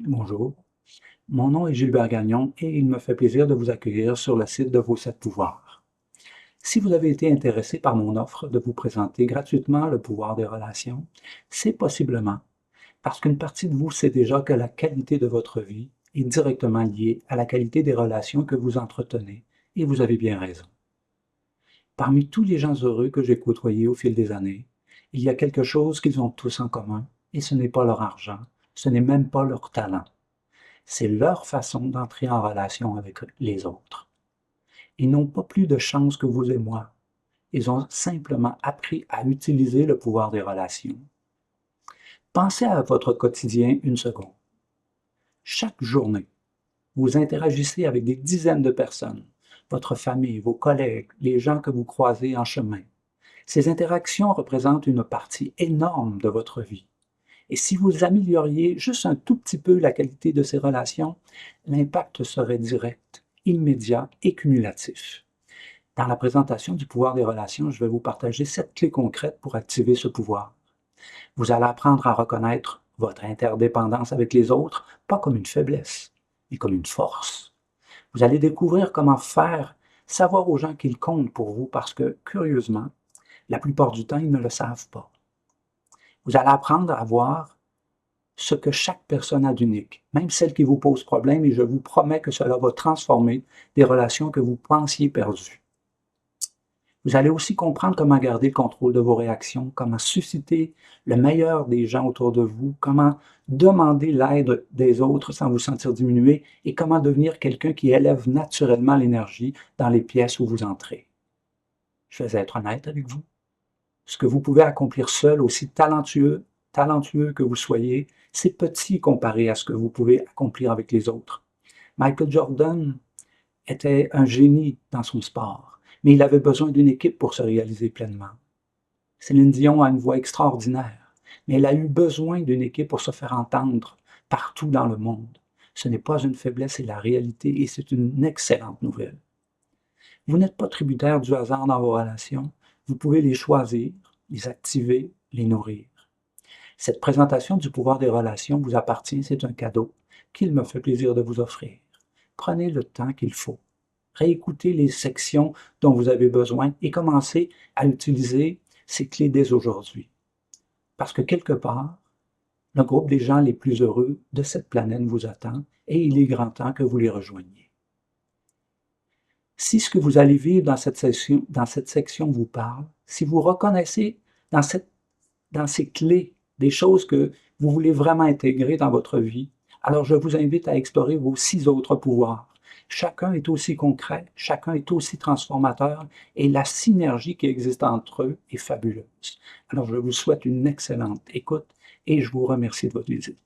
Bonjour, mon nom est Gilbert Gagnon et il me fait plaisir de vous accueillir sur le site de vos 7 pouvoirs. Si vous avez été intéressé par mon offre de vous présenter gratuitement le pouvoir des relations, c'est possiblement parce qu'une partie de vous sait déjà que la qualité de votre vie est directement liée à la qualité des relations que vous entretenez, et vous avez bien raison. Parmi tous les gens heureux que j'ai côtoyés au fil des années, il y a quelque chose qu'ils ont tous en commun, et ce n'est pas leur argent, ce n'est même pas leur talent. C'est leur façon d'entrer en relation avec les autres. Ils n'ont pas plus de chance que vous et moi. Ils ont simplement appris à utiliser le pouvoir des relations. Pensez à votre quotidien une seconde. Chaque journée, vous interagissez avec des dizaines de personnes, votre famille, vos collègues, les gens que vous croisez en chemin. Ces interactions représentent une partie énorme de votre vie. Et si vous amélioriez juste un tout petit peu la qualité de ces relations, l'impact serait direct, immédiat et cumulatif. Dans la présentation du pouvoir des relations, je vais vous partager 7 clés concrètes pour activer ce pouvoir. Vous allez apprendre à reconnaître votre interdépendance avec les autres, pas comme une faiblesse, mais comme une force. Vous allez découvrir comment faire savoir aux gens qu'ils comptent pour vous parce que, curieusement, la plupart du temps, ils ne le savent pas. Vous allez apprendre à voir ce que chaque personne a d'unique, même celle qui vous pose problème, et je vous promets que cela va transformer des relations que vous pensiez perdues. Vous allez aussi comprendre comment garder le contrôle de vos réactions, comment susciter le meilleur des gens autour de vous, comment demander l'aide des autres sans vous sentir diminué et comment devenir quelqu'un qui élève naturellement l'énergie dans les pièces où vous entrez. Je vais être honnête avec vous. Ce que vous pouvez accomplir seul, aussi talentueux que vous soyez, c'est petit comparé à ce que vous pouvez accomplir avec les autres. Michael Jordan était un génie dans son sport, mais il avait besoin d'une équipe pour se réaliser pleinement. Céline Dion a une voix extraordinaire, mais elle a eu besoin d'une équipe pour se faire entendre partout dans le monde. Ce n'est pas une faiblesse, c'est la réalité et c'est une excellente nouvelle. Vous n'êtes pas tributaire du hasard dans vos relations, vous pouvez les choisir, les activer, les nourrir. Cette présentation du pouvoir des relations vous appartient, c'est un cadeau qu'il me fait plaisir de vous offrir. Prenez le temps qu'il faut. Réécoutez les sections dont vous avez besoin et commencez à utiliser ces clés dès aujourd'hui. Parce que quelque part, le groupe des gens les plus heureux de cette planète vous attend et il est grand temps que vous les rejoigniez. Si ce que vous allez vivre dans cette section vous parle, si vous reconnaissez dans ces clés des choses que vous voulez vraiment intégrer dans votre vie, alors je vous invite à explorer vos 6 autres pouvoirs. Chacun est aussi concret, chacun est aussi transformateur et la synergie qui existe entre eux est fabuleuse. Alors je vous souhaite une excellente écoute et je vous remercie de votre visite.